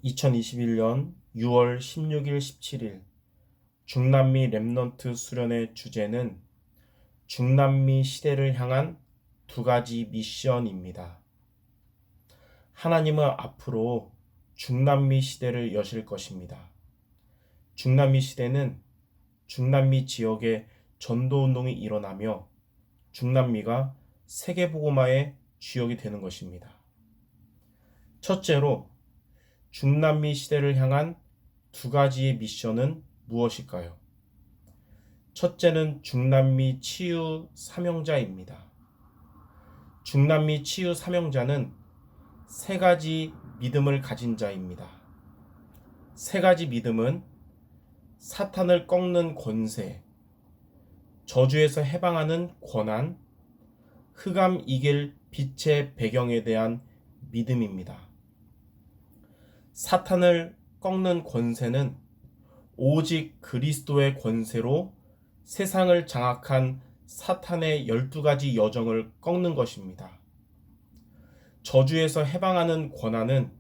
2021년 6월 16일, 17일 중남미 렘넌트 수련의 주제는 중남미 시대를 향한 두 가지 미션입니다. 하나님은 앞으로 중남미 시대를 여실 것입니다. 중남미 시대는 중남미 지역에 전도 운동이 일어나며 중남미가 세계복음화의 주역이 되는 것입니다. 첫째로 중남미 시대를 향한 두 가지의 미션은 무엇일까요? 첫째는 중남미 치유 사명자입니다. 중남미 치유 사명자는 세 가지 믿음을 가진 자입니다. 세 가지 믿음은 사탄을 꺾는 권세, 저주에서 해방하는 권한, 흑암 이길 빛의 배경에 대한 믿음입니다. 사탄을 꺾는 권세는 오직 그리스도의 권세로 세상을 장악한 사탄의 12가지 여정을 꺾는 것입니다. 저주에서 해방하는 권한은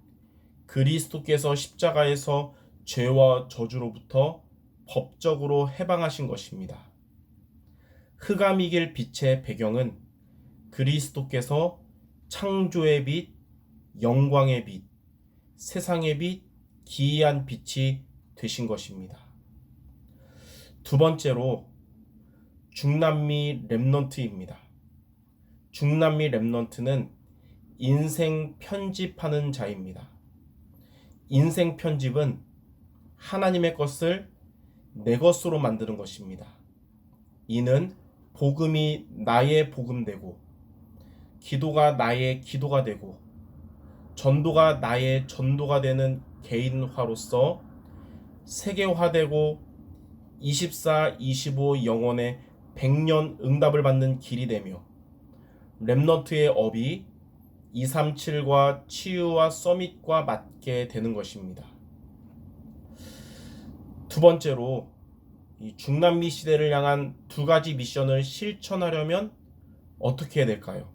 그리스도께서 십자가에서 죄와 저주로부터 법적으로 해방하신 것입니다. 흑암 이길 빛의 배경은 그리스도께서 창조의 빛, 영광의 빛, 세상의 빛, 기이한 빛이 되신 것입니다. 두 번째로 중남미 렘넌트입니다. 중남미 렘넌트는 인생 편집하는 자입니다. 인생 편집은 하나님의 것을 내 것으로 만드는 것입니다. 이는 복음이 나의 복음 되고, 기도가 나의 기도가 되고, 전도가 나의 전도가 되는 개인화로서 세계화되고 24, 25 영혼의 100년 응답을 받는 길이 되며, 렘넌트의 업이 237과 치유와 서밋과 맞게 되는 것입니다. 두 번째로 이 중남미 시대를 향한 두 가지 미션을 실천하려면 어떻게 해야 될까요?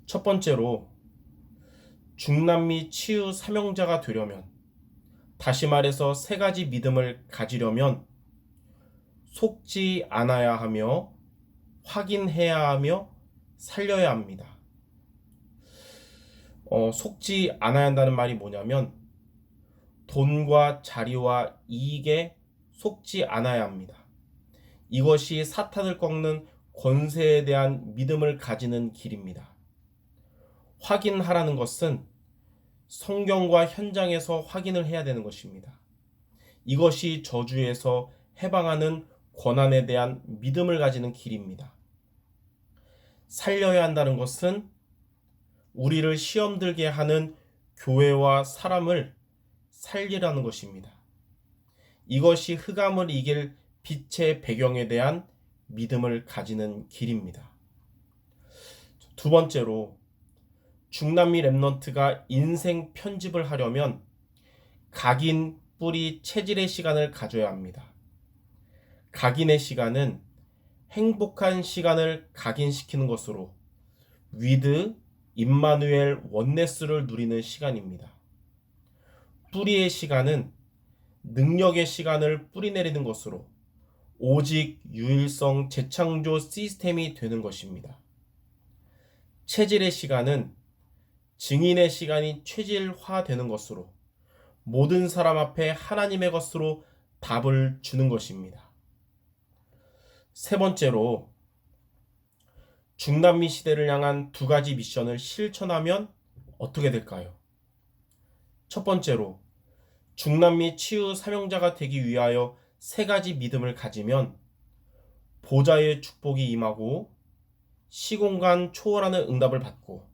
첫 번째로 중남미 치유 사명자가 되려면, 다시 말해서 세 가지 믿음을 가지려면 속지 않아야 하며 확인해야 하며 살려야 합니다. 속지 않아야 한다는 말이 뭐냐면 돈과 자리와 이익에 속지 않아야 합니다. 이것이 사탄을 꺾는 권세에 대한 믿음을 가지는 길입니다. 확인하라는 것은 성경과 현장에서 확인을 해야 되는 것입니다. 이것이 저주에서 해방하는 권한에 대한 믿음을 가지는 길입니다. 살려야 한다는 것은 우리를 시험 들게 하는 교회와 사람을 살리라는 것입니다. 이것이 흑암을 이길 빛의 배경에 대한 믿음을 가지는 길입니다. 두 번째로 중남미 렘넌트가 인생 편집을 하려면 각인, 뿌리, 체질의 시간을 가져야 합니다. 각인의 시간은 행복한 시간을 각인시키는 것으로 위드, 임마누엘, 원네스를 누리는 시간입니다. 뿌리의 시간은 능력의 시간을 뿌리내리는 것으로 오직 유일성 재창조 시스템이 되는 것입니다. 체질의 시간은 증인의 시간이 체질화되는 것으로 모든 사람 앞에 하나님의 것으로 답을 주는 것입니다. 세 번째로 중남미 시대를 향한 두 가지 미션을 실천하면 어떻게 될까요? 첫 번째로 중남미 치유 사명자가 되기 위하여 세 가지 믿음을 가지면 보좌의 축복이 임하고 시공간 초월하는 응답을 받고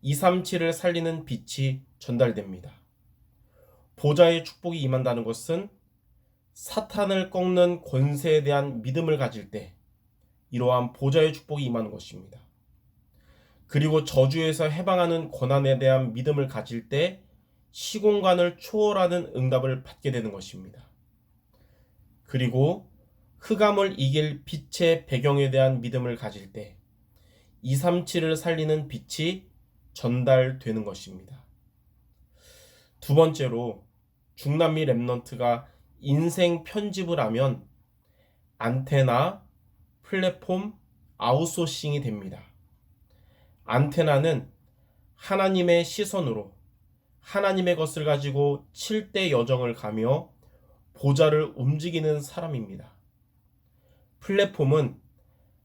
237을 살리는 빛이 전달됩니다. 보좌의 축복이 임한다는 것은 사탄을 꺾는 권세에 대한 믿음을 가질 때 이러한 보좌의 축복이 임하는 것입니다. 그리고 저주에서 해방하는 권한에 대한 믿음을 가질 때 시공간을 초월하는 응답을 받게 되는 것입니다. 그리고 흑암을 이길 빛의 배경에 대한 믿음을 가질 때 237을 살리는 빛이 전달되는 것입니다. 두 번째로 중남미 랩넌트가 인생 편집을 하면 안테나, 플랫폼, 아웃소싱이 됩니다. 안테나는 하나님의 시선으로 하나님의 것을 가지고 7대 여정을 가며 보좌를 움직이는 사람입니다. 플랫폼은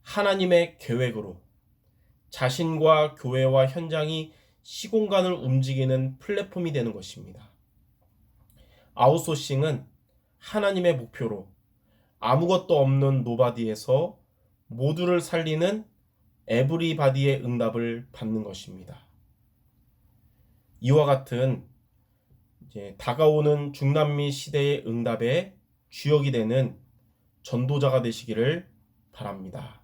하나님의 계획으로 자신과 교회와 현장이 시공간을 움직이는 플랫폼이 되는 것입니다. 아웃소싱은 하나님의 목표로 아무것도 없는 노바디에서 모두를 살리는 에브리바디의 응답을 받는 것입니다. 이와 같은 다가오는 중남미 시대의 응답의 주역이 되는 전도자가 되시기를 바랍니다.